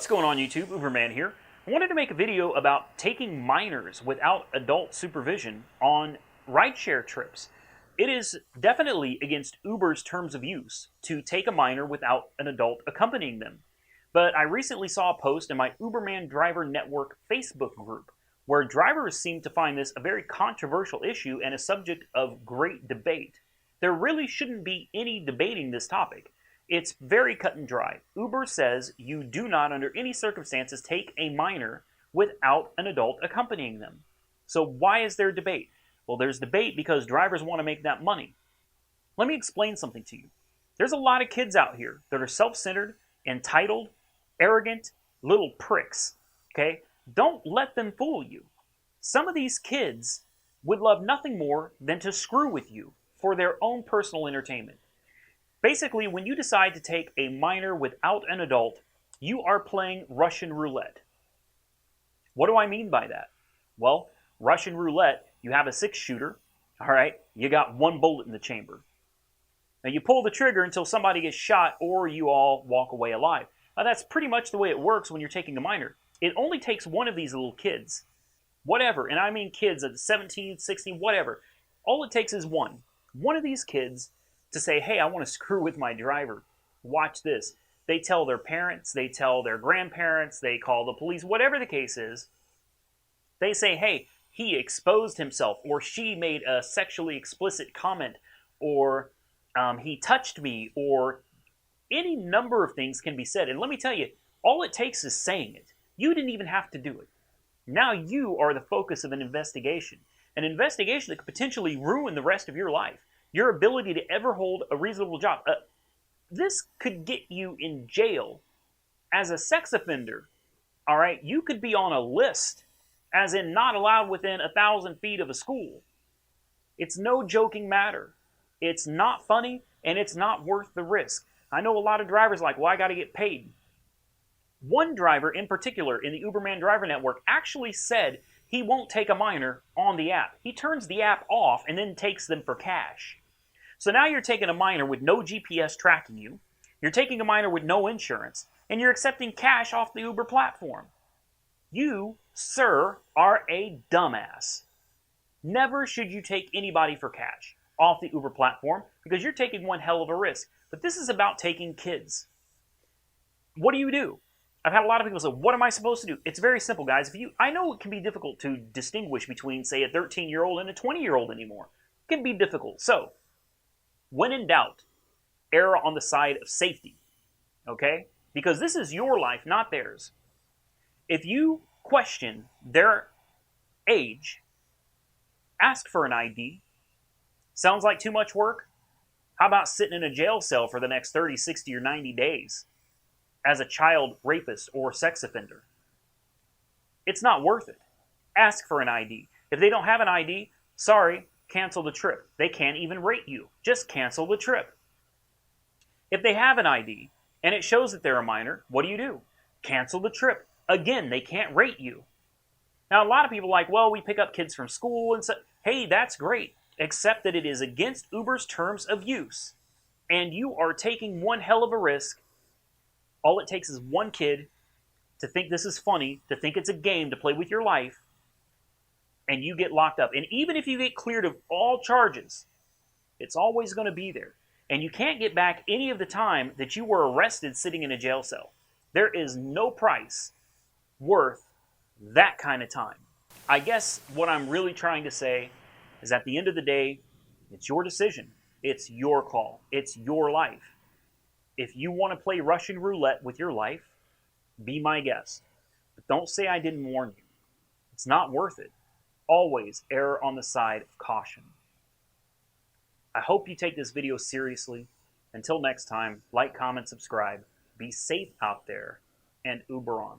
going on YouTube? Uberman here. I wanted to make a video about taking minors without adult supervision on rideshare trips. It is definitely against Uber's terms of use to take a minor without an adult accompanying them. But I recently saw a post in my Uberman Driver Network Facebook group where drivers seem to find this a very controversial issue and a subject of great debate. There really shouldn't be any debating this topic. It's very cut and dry. Uber says you do not, under any circumstances, take a minor without an adult accompanying them. So why is there debate? Well, there's debate because drivers want to make that money. Let me explain something to you. There's a lot of kids out here that are self-centered, entitled, arrogant, little pricks. Okay? Don't let them fool you. Some of these kids would love nothing more than to screw with you for their own personal entertainment. Basically, when you decide to take a minor without an adult, you are playing Russian roulette. What do I mean by that? Well, Russian roulette, you have a 6-shooter, all right? You got one bullet in the chamber. Now, you pull the trigger until somebody gets shot or you all walk away alive. Now, that's pretty much the way it works when you're taking a minor. It only takes one of these little kids, whatever, and I mean kids at 17, 16, whatever. All it takes is one. One of these kids to say, hey, I want to screw with my driver. Watch this. They tell their parents, they tell their grandparents, they call the police, whatever the case is. They say, hey, he exposed himself, or she made a sexually explicit comment, or he touched me, or any number of things can be said. And let me tell you, all it takes is saying it. You didn't even have to do it. Now you are the focus of an investigation that could potentially ruin the rest of your life. Your ability to ever hold a reasonable job. This could get you in jail as a sex offender. All right? You could be on a list, as in not allowed within 1,000 feet of a school. It's no joking matter. It's not funny, and it's not worth the risk. I know a lot of drivers are like, well, I got to get paid. One driver in particular in the Uberman Driver Network actually said he won't take a minor on the app. He turns the app off and then takes them for cash. So now you're taking a minor with no GPS tracking you, you're taking a minor with no insurance, and you're accepting cash off the Uber platform. You, sir, are a dumbass. Never should you take anybody for cash off the Uber platform because you're taking one hell of a risk. But this is about taking kids. What do? I've had a lot of people say, what am I supposed to do? It's very simple, guys. I know it can be difficult to distinguish between, say, a 13-year-old and a 20-year-old anymore. It can be difficult. So, when in doubt, err on the side of safety, okay? Because this is your life, not theirs. If you question their age, ask for an ID. Sounds like too much work? How about sitting in a jail cell for the next 30, 60, or 90 days as a child rapist or sex offender? It's not worth it. Ask for an ID. If they don't have an ID, sorry, cancel the trip. They can't even rate you. Just cancel the trip. If they have an ID and it shows that they're a minor, what do? Cancel the trip. Again, they can't rate you. Now, a lot of people are like, well, we pick up kids from school and so. Hey, that's great, except that it is against Uber's terms of use. And you are taking one hell of a risk. All it takes is one kid to think this is funny, to think it's a game, to play with your life, and you get locked up. And even if you get cleared of all charges, it's always going to be there. And you can't get back any of the time that you were arrested sitting in a jail cell. There is no price worth that kind of time. I guess what I'm really trying to say is at the end of the day, it's your decision. It's your call. It's your life. If you want to play Russian roulette with your life, be my guest. But don't say I didn't warn you. It's not worth it. Always err on the side of caution. I hope you take this video seriously. Until next time, like, comment, subscribe. Be safe out there, and Uber on.